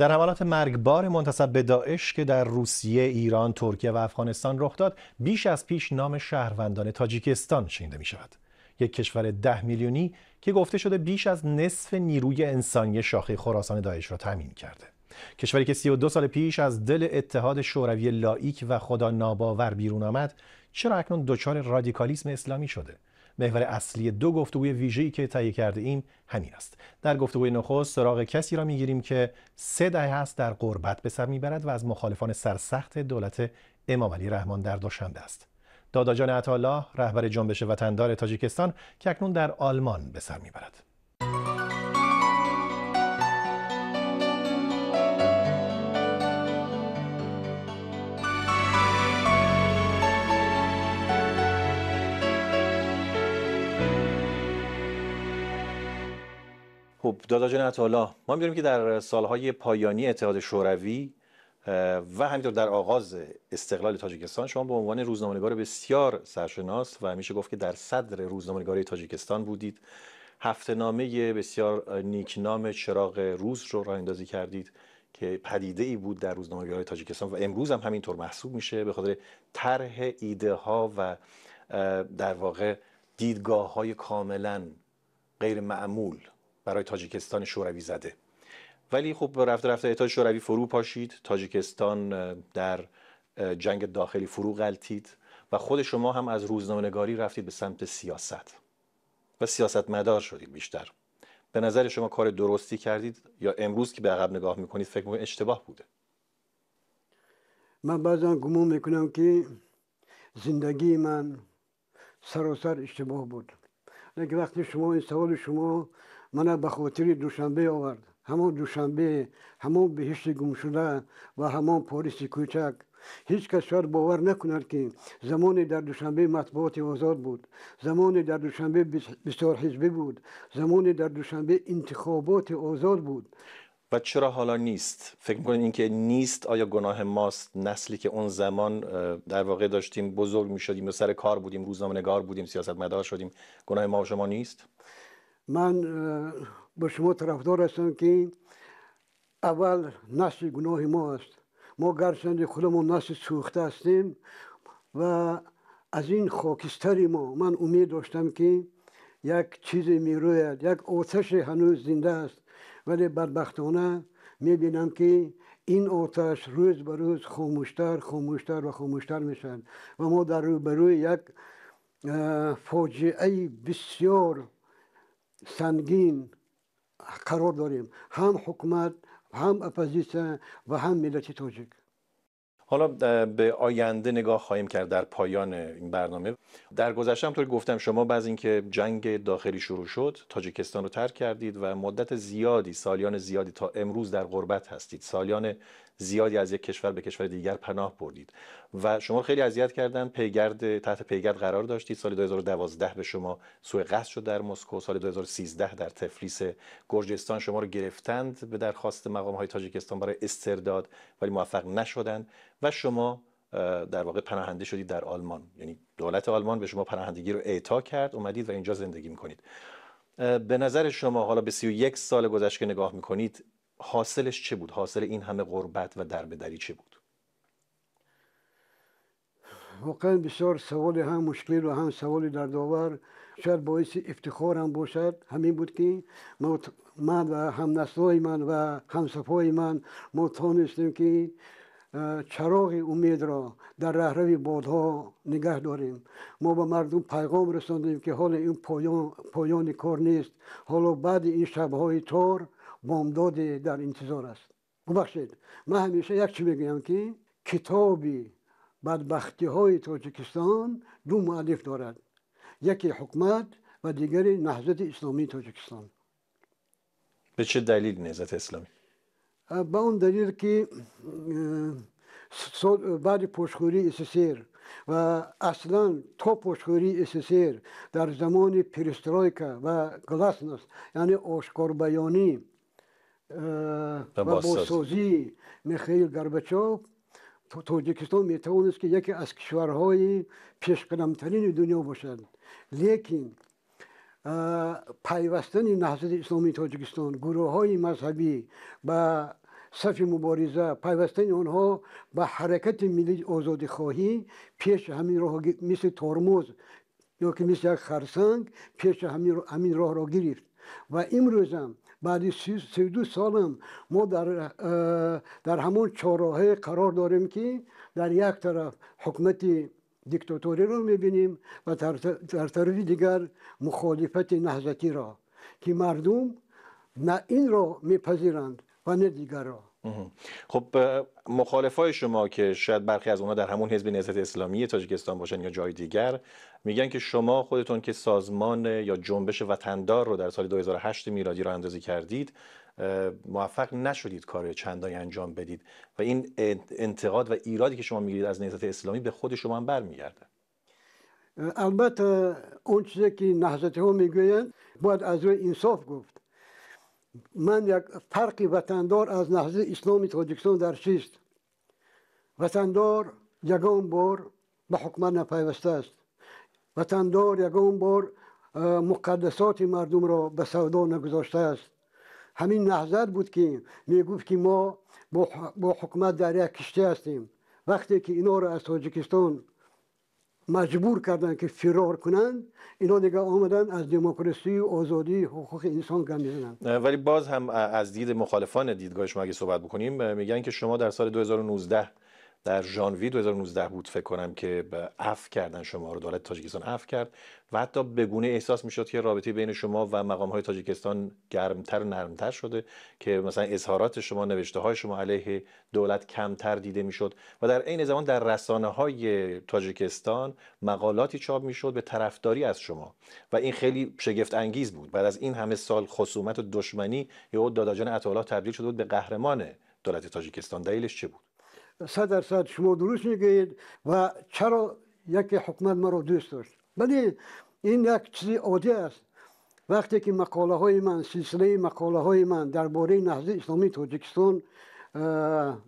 در حملات مرگبار منتسب به داعش که در روسیه، ایران، ترکیه و افغانستان رخ داد، بیش از پیش نام شهروندان تاجیکستان شنیده می شود. یک کشور 10 میلیونی که گفته شده بیش از نصف نیروی انسانی شاخه خراسان داعش را تامین کرده. کشوری که 32 سال پیش از دل اتحاد شوروی لاییک و خدا ناباور بیرون آمد، چرا اکنون دچار رادیکالیسم اسلامی شده؟ محور اصلی دو گفتگوی ویژه‌ای که تهیه کرده ایم همین است. در گفتگوی نخست سراغ کسی را می‌گیریم که 3 دهه است در غربت به سر می‌برد و از مخالفان سرسخت دولت امامعلی رحمان در دوشنبه است. دادا جان عطاالله، رهبر جنبش وطندار تاجیکستان که اکنون در آلمان به سر می‌برد. خب دادا جان عطاالله، ما می‌دونیم که در سالهای پایانی اتحاد شوروی و همینطور در آغاز استقلال تاجیکستان شما به عنوان روزنامه‌نگار بسیار سرشناس و میشه گفت که در صدر روزنامه‌نگاری تاجیکستان بودید. هفته‌نامه بسیار نیکنام چراغ روز رو راه اندازی کردید که پدیده‌ای بود در روزنامه‌نگاری تاجیکستان و امروز هم همینطور محسوب میشه به خاطر طرح ایده‌ها و در واقع دیدگاه‌های کاملاً غیر معمول برای تاجیکستان شوروی زده. ولی خب رفته رفته اتحاد شوروی فرو پاشید، تاجیکستان در جنگ داخلی فرو غلتید و خود شما هم از روزنامه‌نگاری رفتید به سمت سیاست و سیاستمدار شدید بیشتر. به نظر شما کار درستی کردید یا امروز که به عقب نگاه میکنید فکر میکنید اشتباه بوده؟ من بعضا گمان میکنم که زندگی من سراسر اشتباه بود. لیکن وقتی شما این سوال شما من به خاطر دوشنبه آورد، همون دوشنبه، همون بهشت گم شده و همون پاریس کوچک. هیچ کس شاید باور نکند که زمانی در دوشنبه مطبوعات آزاد بود، زمانی در دوشنبه بسیار حزبی بود، زمانی در دوشنبه انتخابات آزاد بود. و چرا حالا نیست؟ فکر می‌کنید این که نیست آیا گناه ماست، نسلی که اون زمان در واقع داشتیم بزرگ می‌شدیم و سر کار بودیم، روزنامه‌نگار بودیم، سیاستمدار شدیم، گناه ما و شما نیست؟ من با شما طرفدار هستم که اول نسل گناه ما است. ما گرچند خودمون نسل سوخته هستیم و از این خاکستر ما من امید داشتم که یک چیزی میروید، یک آتش هنوز زنده است، ولی بدبختانه میبینم که این آتش روز به روز خاموشتر و خاموشتر میشن و ما در روبروی یک فاجعه بسیار سنگین قرار داریم، هم حکومت، هم اپوزیسیون و هم ملت تاجیک. حالا به آینده نگاه خواهیم کرد در پایان این برنامه. در گذشته همونطور گفتم شما بعد از اینکه جنگ داخلی شروع شد تاجیکستان رو ترک کردید و مدت زیادی، سالیان زیادی تا امروز در غربت هستید. سالیان زیادی از یک کشور به کشور دیگر پناه بردید و شما خیلی اذیت کردن. تحت پیگرد قرار داشتید. سال 2012 به شما سوء قصد شد در مسکو. سال 2013 در تفلیس گرجستان شما رو گرفتند به درخواست مقام‌های تاجیکستان برای استرداد، ولی موفق نشدند و شما در واقع پناهنده شدید در آلمان. یعنی دولت آلمان به شما پناهندگی رو اعطا کرد، اومدید و اینجا زندگی میکنید. به نظر شما حالا به 31 سال گذشته که نگاه میکنید حاصلش چه بود؟ حاصل این همه غربت و دربدری چه بود؟ واقعا بسیار سوال هم مشکل و هم سوال دردآور، شاید باعث افتخار هم باشد. همین بود که من و هم نسلای من و همصفای من ما توانستیم که چراغ امید را در رهروی بادها نگه داریم. ما به مردم پیغام رساندیم که حال این پایان کار نیست، حالا بعد این شبهای تار بامداد در انتظار است. ببخشید من همیشه یک چی میگویم که کتابی بدبختی های تاجیکستان دو مؤلف دارد، یکی حکومت و دیگری نهضت اسلامی تاجیکستان. به چه دلیل نهضت اسلامی؟ به اون دلیل که بعد پشتخوری اسسر و اصلا تا پشتخوری اسسر در زمان پرسترویکا و گلاسنوست، یعنی آشکار بیانی و بازسازی میخائیل گورباچوف، تاجیکستان میتوانست که یکی از کشورهای پیشقدمترین دنیا باشد. لیکن پیوستن نهضت اسلامی تاجیکستان، گروه های مذهبی و صف مبارزه پیوستن آنها به حرکت ملی آزادی خواهی پیش همین راه مثل ترمز یا که مثل یک خرسنگ پیش همین راه را گرفت و امروز هم بعد 32 سال هم ما در همون چهارراه قرار داریم که در یک طرف حکومت دیکتاتوری را میبینیم و در طرف دیگر مخالفت نهضتی را که مردم نه این را میپذیرند و نه دیگر را. خب مخالفای شما که شاید برخی از اونها در همون حزب نهضت اسلامی تاجیکستان باشن یا جای دیگر میگن که شما خودتون که سازمان یا جنبش وطندار رو در سال 2008 میلادی رو اندازی کردید موفق نشدید کار چندانی انجام بدید و این انتقاد و ایرادی که شما میگیرید از نهضت اسلامی به خود شما هم برمیگرده. البته اون چیزی که نهضتی ها میگویند باید از روی انصاف گفت. من یک فرق وطندار از نهضت اسلامی تاجیکستان در چیست؟ وطندار یگان بار به حکومت نپیوسته است. وطندار یگان بار مقدسات مردم را به سودا نگذاشته است. همین نهضت بود که میگفت که ما با حکومت در یک کشتی هستیم. وقتی که اینا را از تاجیکستان مجبور کردن که فرار کنند، اینا دیگه آمدن از دموکراسی و آزادی حقوق انسان گم میزنن. ولی باز هم از دید مخالفان دیدگاه شما اگه صحبت بکنیم میگن که شما در سال 2019 در ژانویه 2019 بود فکر کنم که عفو کردن شما رو، دولت تاجیکستان عفو کرد و حتی به گونه احساس میشد که رابطه بین شما و مقام‌های تاجیکستان گرمتر و نرمتر شده که مثلا اظهارات شما، نوشته‌های شما علیه دولت کمتر دیده میشد و در عین زمان در رسانه‌های تاجیکستان مقالاتی چاپ میشد به طرفداری از شما و این خیلی شگفت انگیز بود. بعد از این همه سال خصومت و دشمنی یهو داداجان عطاالله تبدیل شده بود به قهرمان دولت تاجیکستان. دلیلش چه بود؟ 100% شما درست میگید و چرا یک حکومت ما رو دوست داشت؟ ولی این یک چیز عادی است. وقتی که مقاله های من، سلسله مقاله های من درباره نهضت اسلامی تاجیکستان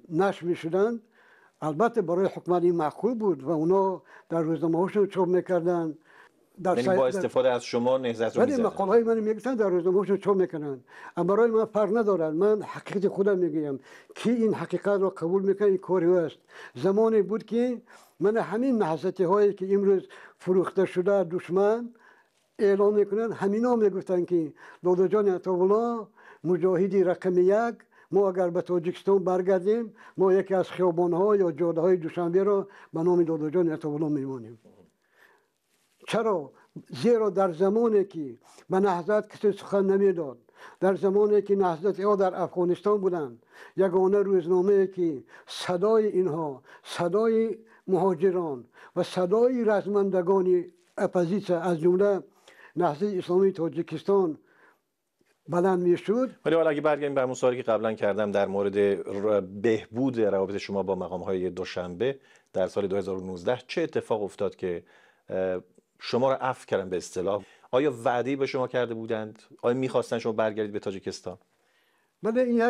نشر میشدن، البته برای حکومت این معقول بود و اونا در روزنامه هاشون چاپ میکردن. یعنی با استفاده از شما نهضت رو میزدن؟ ولی مقاله های من میگفتن در روزنامه هاشون چاپ میکنن. اما برای من فرق ندارد. من حقیقت خودم میگم که این حقیقت رو قبول میکنه، این کاری است. زمانی بود که من همین نهضتی هایی که امروز فروخته شده دشمن اعلام میکنن، همینا میگفتن که داداجان عطاالله مجاهدی رقم یک، ما اگر به تاجیکستان برگردیم ما یکی از خیابان ها یا جاده های دوشنبه را به نام داداجان عطاالله میمانیم. چرا؟ زیرا در زمانی که به نهضت کسی سخن نمیداد، در زمانی که نهضتی ها در افغانستان بودند، یگانه روزنامه که صدای اینها، صدای مهاجران و صدای رزمندگان اپوزیسیون از جمله نهضت اسلامی تاجیکستان بلند میشد. ولی حالا اگه برگردیم به همون سوالی که قبلا کردم در مورد بهبود روابط شما با مقام‌های دوشنبه در سال 2019 چه اتفاق افتاد که شما را عفو کردن به اصطلاح؟ آیا وعده‌ای به شما کرده بودند؟ آیا می‌خواستن شما برگردید به تاجیکستان؟ بله، این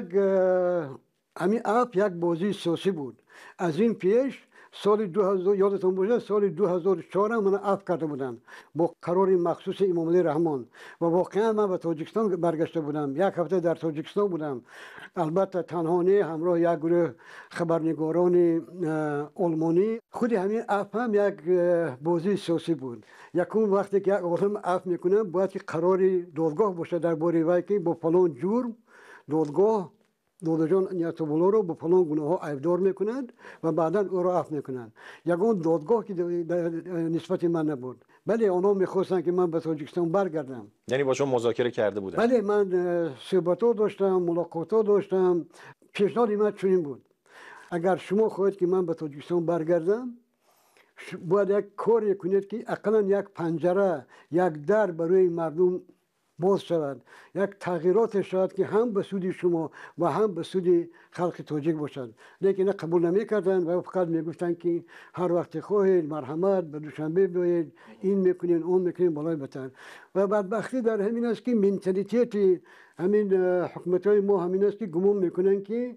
همین عفو یک بازی سیاسی بود. از این پیش سال 2000 یادتون باشه سال 2004 من عفو کرده بودم با قرار مخصوص امام علی رحمان و واقعا من به تاجیکستان برگشته بودم. یک هفته در تاجیکستان بودم، البته تنها نه، همراه یک گروه خبرنگاران آلمانی. خود همین عفو هم یک بازی سیاسی بود. یکون وقتی که یک عالم عفو میکنه باید که قرار دادگاه باشه درباره وی که با فلان جرم دادگاه داداجان عطاالله رو با فلان گناه ها عیبدار میکنند و بعدا او را عفو میکنند. یگان دادگاه که نسبت من نبود. بله، آنها میخواستن که من به تاجیکستان برگردم. یعنی با شما مذاکره کرده بودن؟ بله، من صحبت‌ها داشتم، ملاقات‌ها داشتم. پیشنهاد من چنین بود: اگر شما خواهید که من به تاجیکستان برگردم، باید یک کاری کنید که اقلا یک پنجره، یک در برای مردم باز شود، یک تغییرات شود که هم به سود شما و هم به سود خلق تاجیک باشد. لیکن قبول نمی‌کردند و فقط میگفتند که هر وقت خواهید مرحمت به دوشنبه بیایید، این میکنین اون میکنین بالای بتر. و بدبختی در همین است که منتالیته همین حکومت‌های ما همین است که گمان میکنن که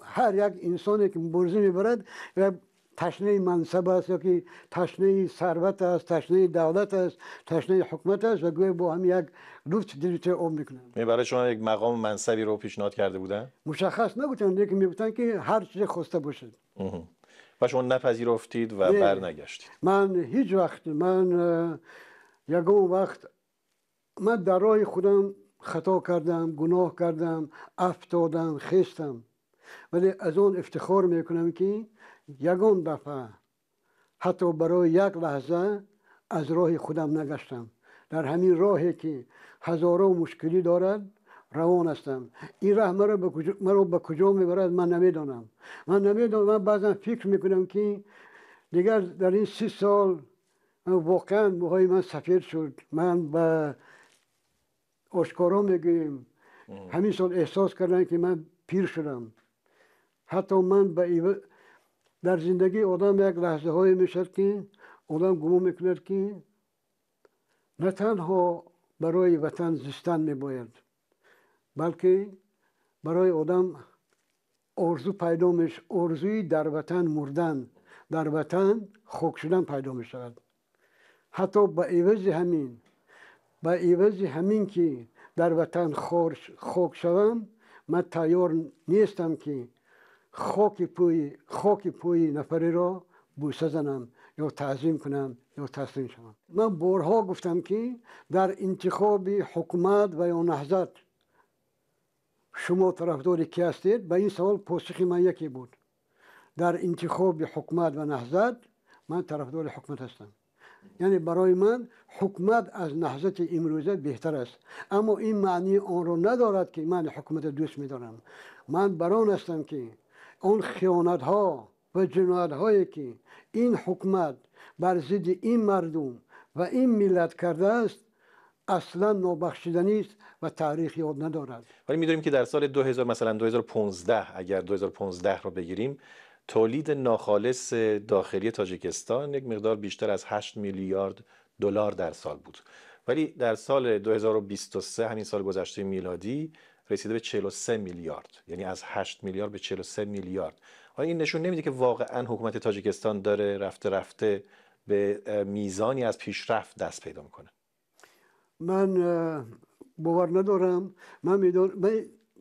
هر یک انسانی که مبارزه میبرد و تشنه منصب است یا که تشنه ثروت است، تشنه دولت است، تشنه حکومت است و گویا با هم یک لطف دریچه آب میکنند. برای شما یک مقام منصبی رو پیشنهاد کرده بودن؟ مشخص نگفتن، لیکن میگفتن که هر چیز خواسته باشد. و شما نپذیرفتید و نه. برنگشتید؟ من هیچ وقت، من یگان وقت من در راه خودم خطا کردم، گناه کردم، افتادم، خستم، ولی از اون افتخار میکنم که یگان دفعه حتی برای یک لحظه از راه خودم نگشتم. در همین راهی که هزاران مشکلی دارد روان هستم. این راه مرا به کجا میبرد من نمیدانم. من بعضا فکر میکنم که دیگر در این 30 سال واقعا موهای من سفید شد. من به آشکارا میگویم همین سال احساس کردم که من پیر شدم. حتی من در زندگی آدم یک لحظه های میشد که آدم گمان میکند که نه تنها برای وطن زیستن میباید، بلکه برای آدم آرزو پیدا میشه، آرزوی در وطن مردن، در وطن خاک شدن پیدا میشود. حتی به عوض همین که در وطن خاک شوم، من تیار نیستم که خاک پوی نفری را بوسه زنم یا تعظیم کنم یا تسلیم شوم. من بارها گفتم که در انتخاب حکومت و یا نهضت شما طرفدار کی هستید؟ به این سوال پاسخ من یکی بود. در انتخاب حکومت و نهضت من طرفدار حکومت هستم. یعنی برای من حکومت از نهضت امروزه بهتر است، اما این معنی آن را ندارد که من حکومت دوست می‌دارم. من بران هستم که اون خیانت ها و جنایت هایی که این حکومت بر ضد این مردم و این ملت کرده است اصلا نابخشودنی است و تاریخ یاد ندارد. ولی می‌دونیم که در سال 2000 مثلا 2015 اگر 2015 رو بگیریم، تولید ناخالص داخلی تاجیکستان یک مقدار بیشتر از 8 میلیارد دلار در سال بود. ولی در سال 2023 همین سال گذشته میلادی رسیده به 43 میلیارد، یعنی از 8 میلیارد به 43 میلیارد. آیا این نشون نمیده که واقعا حکومت تاجیکستان داره رفته رفته به میزانی از پیشرفت دست پیدا میکنه؟ من باور ندارم.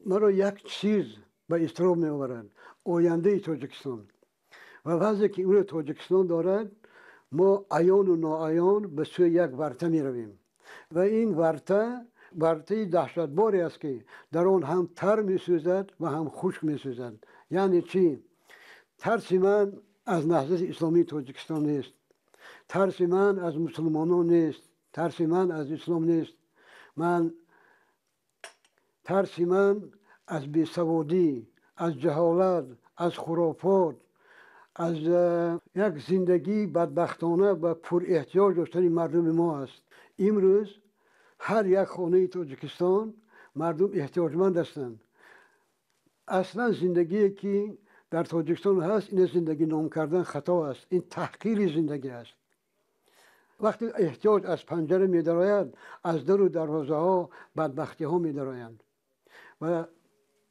مرا یک چیز به اضطراب میآورد، آینده تاجیکستان و وضعی که اون تاجیکستان دارد. ما عیان و ناعیان به سوی یک ورطه می رویم و این ورطه دهشتباری است که در آن هم تر می سوزد و هم خشک می سوزد. یعنی چی؟ ترس من از نهضت اسلامی تاجیکستان نیست، ترس من از مسلمانان نیست، ترس من از اسلام نیست. ترس من از بیسوادی، از جهالت، از خرافات، از یک زندگی بدبختانه و پر احتیاج داشتن مردم ما است. امروز هر یک خانه تاجیکستان مردم احتیاجمند هستند. اصلا زندگی که در تاجیکستان هست این زندگی نام کردن خطا است، این تحقیر زندگی است. وقتی احتیاج از پنجره می درآید، از در و دروازه ها بدبختی ها می درآیند. و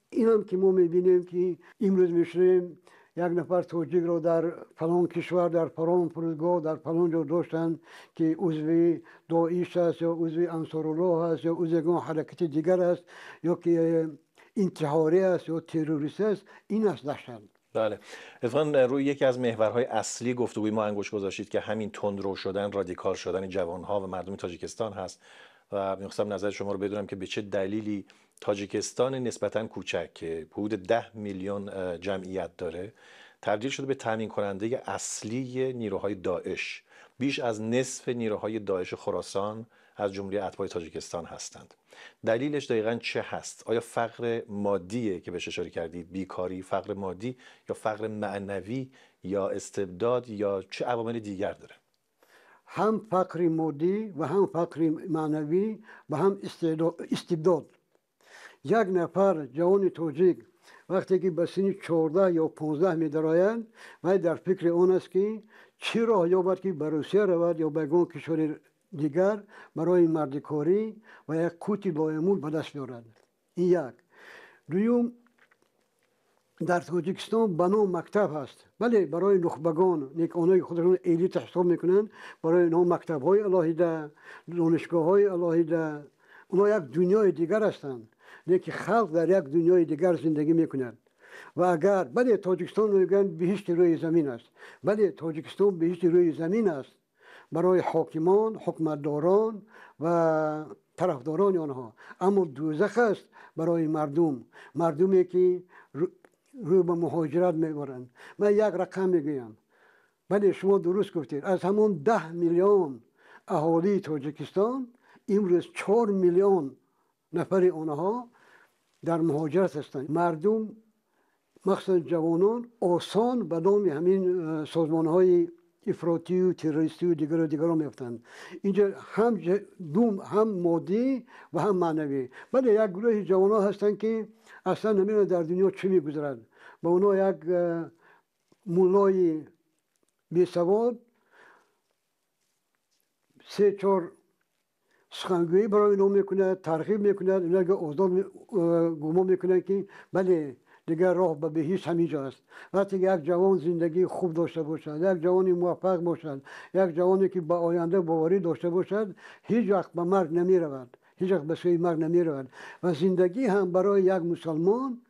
این هم که ما می بینیم که امروز میشنیم یک نفر تاجیک را در فلان کشور، در فلان فرودگاه، در فلان جا داشتن که عضو داعش است یا عضو انصارالله است یا عضو حرکت دیگر است یا که انتحاری است یا تروریست است. این است دهشت. بله، اتفاقا روی یکی از محورهای اصلی گفتگوی ما انگوش گذاشتید که همین تندرو شدن، رادیکال شدن جوانها و مردم تاجیکستان هست و می‌خواستم نظر شما رو بدونم که به چه دلیلی تاجیکستان نسبتاً کوچک که حدود 10 میلیون جمعیت داره تبدیل شده به تامین کننده اصلی نیروهای داعش. بیش از نصف نیروهای داعش خراسان از جمله اتباع تاجیکستان هستند. دلیلش دقیقاً چه هست؟ آیا فقر مادیه که بهش اشاره کردید، بیکاری، فقر مادی یا فقر معنوی یا استبداد یا چه عوامل دیگر داره؟ هم فقر مادی و هم فقر معنوی و هم استبداد. یک نفر جوان تاجیک وقتی که به سن 14 یا 15 می درآیند و در فکر آن است که چه راه یابد که به روسیه رود یا به گون کشور دیگر برای مردکاری و یک قوت لایمون به دست بیارد. این یک. دوم، در تاجیکستان بنا مکتب هست، ولی برای نخبگان نیکانای خودشون الیت حساب میکنن، برای اینها مکتب های الهیده، دانشگاه های الهیده، اونها یک دنیای دیگر هستند، لیکن خلق در یک دنیای دیگر زندگی میکنند. و اگر بله تاجیکستان میگن بهشت روی زمین است، بله تاجیکستان بهشت روی زمین است برای حاکمان، حکمتداران و طرفداران آنها، اما دوزخ است برای مردمی که روی به مهاجرت میبرند. من یک رقم میگویم، بله شما درست گفتید، از همون 10 میلیون اهالی تاجیکستان امروز 4 میلیون نفر آنها در مهاجرت هستند. مردم مخصوصا جوانان آسان به نام همین سازمان های افراطی و تروریستی و دیگر میفتند. اینجا هم مادی و هم معنوی. بله یک گروه جوانان هستند که اصلا نمیدونن در دنیا چه میگذرد. با اونا یک مولای بی سواد 3-4 سخنگویی برای اینا میکنه، ترغیب میکنه، اینا که آزاد گمان میکنه که بله دیگر راه به بهشت همینجا است. وقتی یک جوان زندگی خوب داشته باشد، یک جوانی موفق باشد، یک جوانی که به آینده باوری داشته باشد، هیچ وقت به مرگ نمی رود، هیچ وقت به سوی مرگ نمی رود. و زندگی هم برای یک مسلمان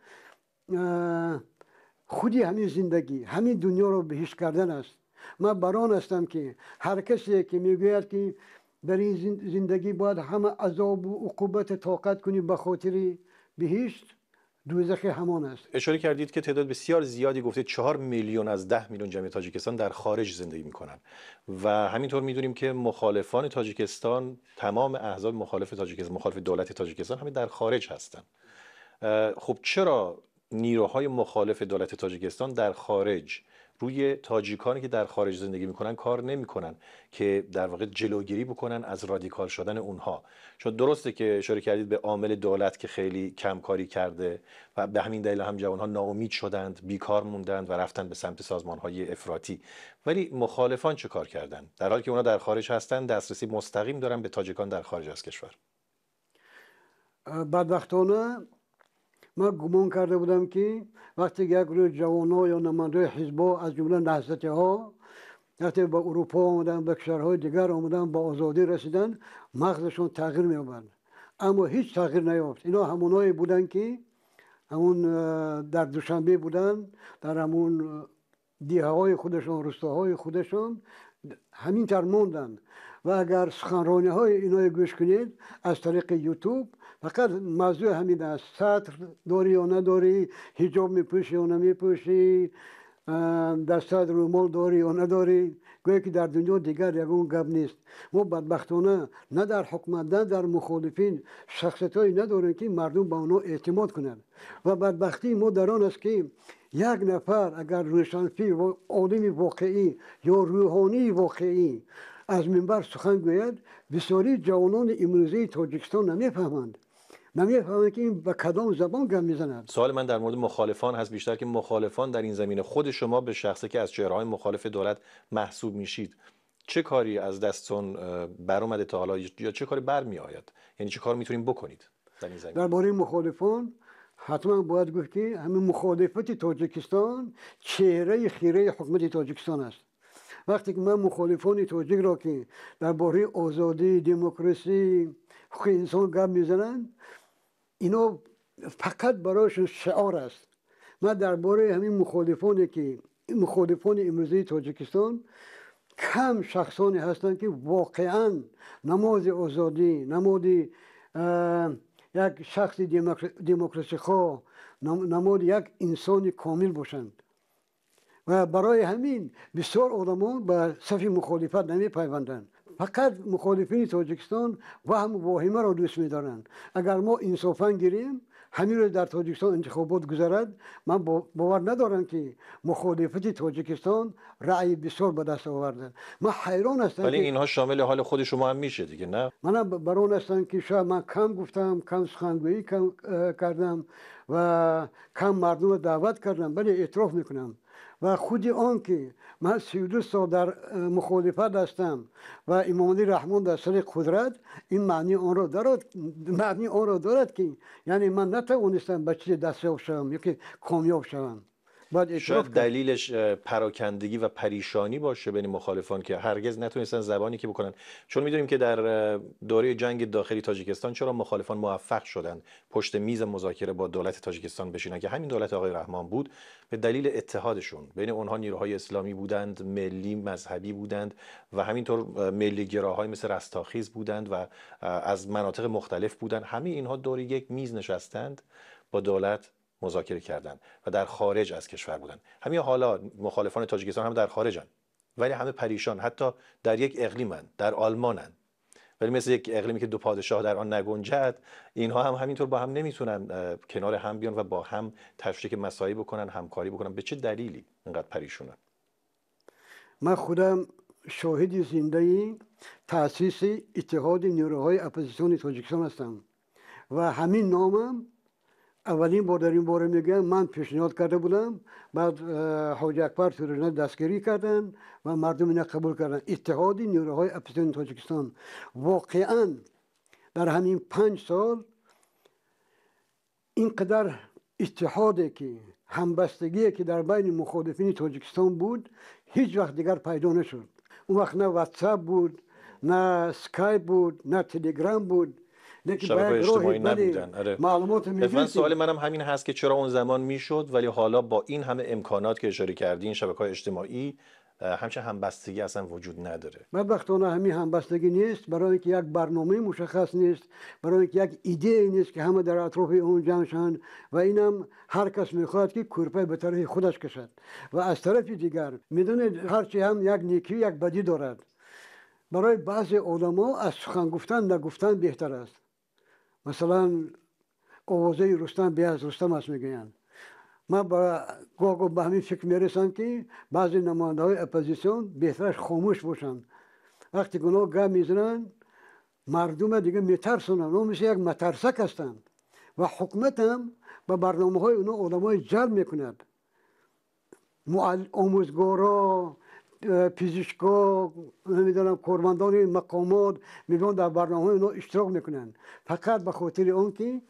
خودی همین زندگی، همین دنیا رو بهشت کردن است. من بران هستم که هر کسی که میگوید که در این زندگی باید همه عذاب و عقوبت طاقت کنی به خاطر بهشت، دوزخ همان است. اشاره کردید که تعداد بسیار زیادی، گفتید 4 میلیون از 10 میلیون جمعیت تاجیکستان در خارج زندگی میکنن و همینطور میدونیم که مخالفان تاجیکستان، تمام احزاب مخالف تاجیکستان، مخالف دولت تاجیکستان همه در خارج هستن. خب چرا نیروهای مخالف دولت تاجیکستان در خارج روی تاجیکانی که در خارج زندگی میکنن کار نمیکنن که در واقع جلوگیری بکنن از رادیکال شدن اونها؟ چون درسته که اشاره کردید به عامل دولت که خیلی کم کاری کرده و به همین دلیل هم جوانها ناامید شدند، بیکار موندند و رفتن به سمت سازمانهای افراطی. ولی مخالفان چه کار کردن در حالی که اونا در خارج هستن، دسترسی مستقیم دارن به تاجیکان در خارج از کشور؟ بدبختانه من گمان کرده بودم که وقتی یک گروه جوان‌ها یا نماینده‌های حزب‌ها از جمله نهضتی‌ها وقتی به اروپا آمدن، به کشورهای دیگر آمدن، با آزادی رسیدن، مغزشون تغییر می‌یابد. اما هیچ تغییر نیافت. اینا همونایی بودن که همون در دوشنبه بودن، در همون دیهه‌های خودشون، روستاهای خودشون همینطور موندن. و اگر سخنرانی‌های اینا گوش کنید از طریق یوتیوب، فقط موضوع همین است: سطر داری یا نداری، حجاب میپوشی یا نمیپوشی، در صدر رومال داری یا نداری، گویا که در دنیا دیگر یگون گپ نیست. ما بدبختانه نه در حکومت نه در مخالفین شخصیتایی نداریم که مردم به اونا اعتماد کنند. و بدبختی ما در آن است که یک نفر اگر روشنفکر و عالم واقعی یا روحانی واقعی از منبر سخن گوید، بسیاری جوانان امروزی تاجیکستان نمیفهمند که این به کدام زبان گپ میزند. سوال من در مورد مخالفان هست، بیشتر که مخالفان در این زمینه، خود شما به شخصی که از چهره‌های مخالف دولت محسوب میشید، چه کاری از دستتون برآمده تا حالا یا چه کاری برمی آید؟ یعنی چه کار میتونید بکنید در این زمینه؟ درباره مخالفان حتما باید گفت که همین مخالفت تاجیکستان چهره خیره حکومت تاجیکستان است. وقتی که من مخالفان تاجیک را که درباره آزادی، دموکراسی، حقوق انسان گپ میزنند، اینا فقط برایشون شعار است. من درباره همین مخالفان امروزی تاجیکستان کم شخصانی هستند که واقعا نماد آزادی، نماد یک شخص دموکراسی خواه، نماد یک انسان کامل باشند. و برای همین بسیار آدمان به صف مخالفت نمی پیوندند. فقط مخالفین تاجیکستان وهم و واهمه را دوست می دارند. اگر ما انصافا گیریم، همین روز در تاجیکستان انتخابات گذرد، من باور ندارم که مخالفت تاجیکستان رأی بسیار به دست آورده. من حیران هستم. ولی اینها شامل حال خود شما هم میشه دیگه، نه؟ من بران هستم که شاید من کم گفتم، کم سخنگویی کردم و کم مردم رو دعوت کردم، ولی اعتراف میکنم و خودی آن که من 32 سال در مخالفت هستم و امام علی رحمان در سر قدرت، این معنی آن را دارد که یعنی من نتوانستم به چیز دستیاب شوم یا که کامیاب شوم. باید اعتراف شاید کرد. دلیلش پراکندگی و پریشانی باشه بین مخالفان که هرگز نتونستن زبانی که بکنن. چون میدونیم که در دوره جنگ داخلی تاجیکستان چرا مخالفان موفق شدن پشت میز مذاکره با دولت تاجیکستان بشینن که همین دولت آقای رحمان بود، به دلیل اتحادشون. بین اونها نیروهای اسلامی بودند، ملی مذهبی بودند و همینطور ملی گراهای مثل رستاخیز بودند و از مناطق مختلف بودند. همه اینها دور یک میز نشستند، با دولت مذاکره کردند و در خارج از کشور بودند. همین حالا مخالفان تاجیکستان هم در خارجن، ولی همه پریشان، حتی در یک اقلیمن، در آلمانن، ولی مثل یک اقلیمی که دو پادشاه در آن نگنجد، اینها هم همینطور با هم نمیتونن کنار هم بیان و با هم تشریک مساعی بکنن، همکاری بکنن. به چه دلیلی اینقدر پریشونن؟ من خودم شاهد زنده تأسیس اتحاد نیروهای اپوزیسیون تاجیکستان هستم و همین نامم اولین بار در این باره میگم من پیشنهاد کرده بودم، بعد حاج اکبر تورنه دستگیری کردن و مردم اینو قبول کردن. اتحاد نیروهای اپوزیسیون تاجیکستان واقعا در همین 5 سال اینقدر اتحادی که همبستگی که در بین مخالفین تاجیکستان بود هیچ وقت دیگر پیدا نشد. اون وقت نه واتساپ بود، نه اسکایپ بود، نه تلگرام بود، شبکه‌های اجتماعی نبودن. آره. معلومات من سوال منم همین هست که چرا اون زمان میشد ولی حالا با این همه امکانات که اشاره کردین، شبکه‌های اجتماعی، همچنین همبستگی اصلا وجود نداره. بدبختانه همین همبستگی نیست، برای اینکه یک برنامه مشخص نیست، برای اینکه یک ایده نیست که همه در اطراف اون جمع شن و اینم هر کس میخواد که کورپه به طرف خودش کشد. و از طرف دیگر میدونید هرچی هم یک نیکی یک بدی دارد. برای بعضی علما از سخن گفتن نگفتن بهتر است. مثلا آوازه رستم به از رستم است میگویند. من گاه به همین فکر میرسم که بعضی نماینده های اپوزیسیون بهترش خاموش باشند. وقتی گناه گام میزنن مردم دیگه میترسونن، اون مثل یک مترسک هستند و حکومت هم به برنامه های اونا علمای جلب میکند. آموزگارا، پزشکا، نمیدونم کارمندان مقامات میگن در برنامه اونا اشتراک میکنن، فقط به خاطر اون که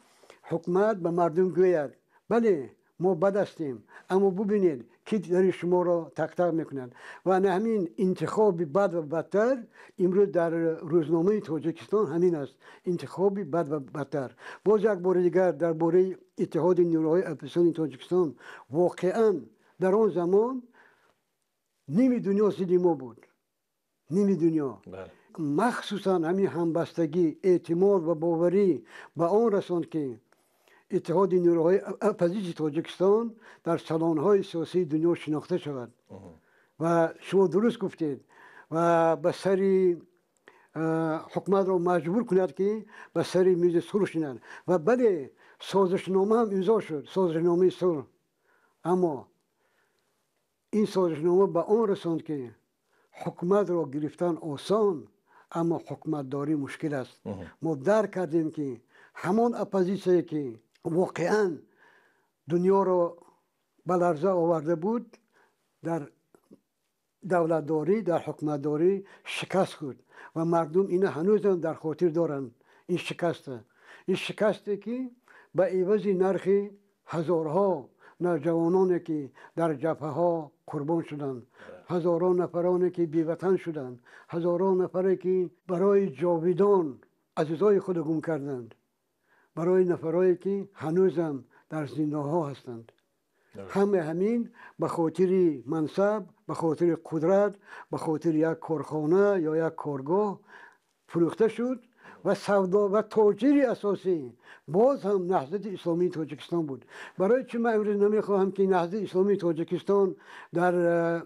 حکومت به مردم گوید بله ما بد هستیم اما ببینید کی در شما را تک تک میکنند. و نه همین انتخاب بد و بدتر امروز در روزنامه تاجیکستان همین است، انتخاب بد و بدتر. باز یک بار دیگر درباره اتحاد نیروهای اپوزیسیون تاجیکستان، واقعا در آن زمان نیمی دنیا ضد ما بود، نیمی دنیا. مخصوصا همین همبستگی، اعتماد و باوری به آن رساند که اتحاد نیروهای اپوزیسیون تاجیکستان در سالن‌های سیاسی دنیا شناخته شود. و شما درست گفتید و به سری حکومت را مجبور کند که به سری میز صلح شینند و بله سازشنامه هم امضا شد، سازشنامه صلح. اما این سازشنامه به آن رساند که حکومت را گرفتن آسان اما حکومت داری مشکل است. ما درک کردیم که همان اپوزیسیون که واقعا دنیا را به لرزه آورده بود در دولتداری، در حکومتداری شکست خورد و مردم این هنوز هم در خاطر دارند. این شکسته که به عوض نرخ هزارها نوجوانانی که در جبهه ها قربان شدند، هزاران نفرانی که بیوطن شدند، هزاران نفری که برای جاویدان عزیزای خود گم کردند، برای نفرایی که هنوزم در زندان‌ها هستند. همه همین به خاطر منصب، به خاطر قدرت، به خاطر یک کارخانه یا یک کارگاه فروخته شد و سودا و تاجر اساسی باز هم نهضت اسلامی تاجیکستان بود. برای چه من امروز نمیخواهم که نهضت اسلامی تاجیکستان در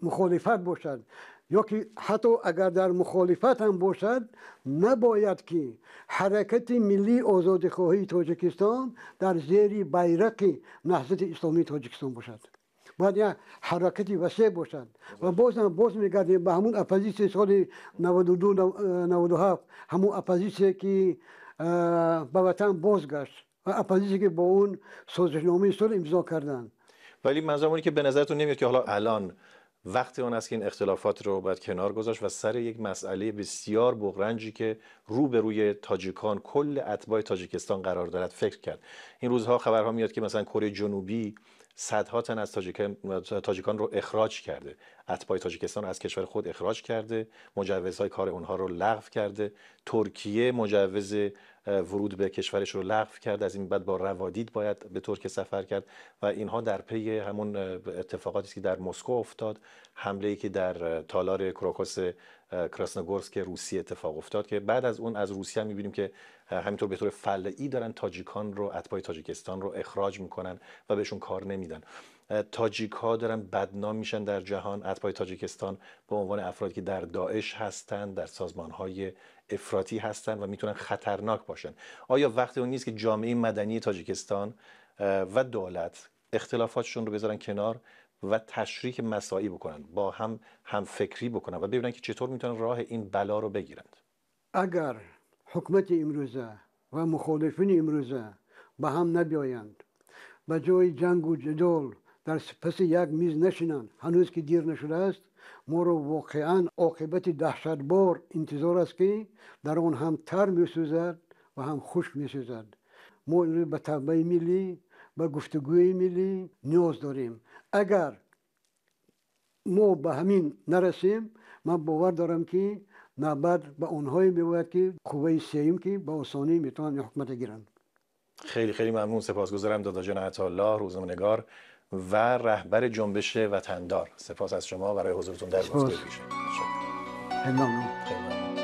مخالفت باشد، یا که حتی اگر در مخالفت هم باشد نباید که حرکت ملی آزادیخواهی تاجیکستان در زیر بیرق نهضت اسلامی تاجیکستان باشد. باید یک حرکتی وسیع باشد و باز میگردیم به همون اپوزیسیون سال 92-97، همون اپوزیسیون که به وطن بازگشت و اپوزیسیون که با اون سازشنامه صلح امضا کردند. ولی منظورم اینه که به نظرتون نمیاد که حالا الان وقت اون است که این اختلافات رو باید کنار گذاشت و سر یک مسئله بسیار بغرنجی که روبروی تاجیکان، کل اتباع تاجیکستان قرار دارد فکر کرد؟ این روزها خبرها میاد که مثلا کره جنوبی صدها تن از تاجیکان رو اخراج کرده، اتباع تاجیکستان رو از کشور خود اخراج کرده، مجوزهای کار اونها رو لغو کرده. ترکیه مجوز ورود به کشورش رو لغو کرد، از این بعد با روادید باید به ترکیه سفر کرد و اینها در پی همون اتفاقاتی که در مسکو افتاد، حمله‌ای که در تالار کراکوس کراسنوگورسک روسیه اتفاق افتاد، که بعد از اون از روسیه هم می‌بینیم که همینطور به طور فعلی دارن تاجیکان رو، اتباع تاجیکستان رو اخراج میکنن و بهشون کار نمیدن. تاجیک ها دارن بدنام میشن در جهان، اتباع تاجیکستان به عنوان افرادی که در داعش هستن، در سازمان های افراطی هستن و میتونن خطرناک باشن. آیا وقت اون نیست که جامعه مدنی تاجیکستان و دولت اختلافاتشون رو بذارن کنار و تشریک مساعی بکنن، با هم فکری بکنن و ببینن که چطور میتونن راه این بلا رو بگیرند؟ اگر حکومت امروزه و مخالفین امروزه به هم نبیایند، به جای جنگ و جدال در پس یک میز نشینند، هنوز که دیر نشده است، ما رو واقعا عاقبت دهشتبار انتظار است که در آن هم تر میسوزد و هم خشک میسوزد. ما به تبع ملی، به گفتگوی ملی نیاز داریم. اگر ما به همین نرسیم، من باور دارم که نبرد به اونهایی میباید که قوه سییم که به آسانی میتونن حکومت گیرند. خیلی خیلی ممنون، سپاسگزارم دادا جان عطاالله، روزنامه‌نگار و رهبر جنبش وطندار. سپاس از شما برای حضورتون در گفتگوی پیشین. خیلی ممنون. خیلی ممنون.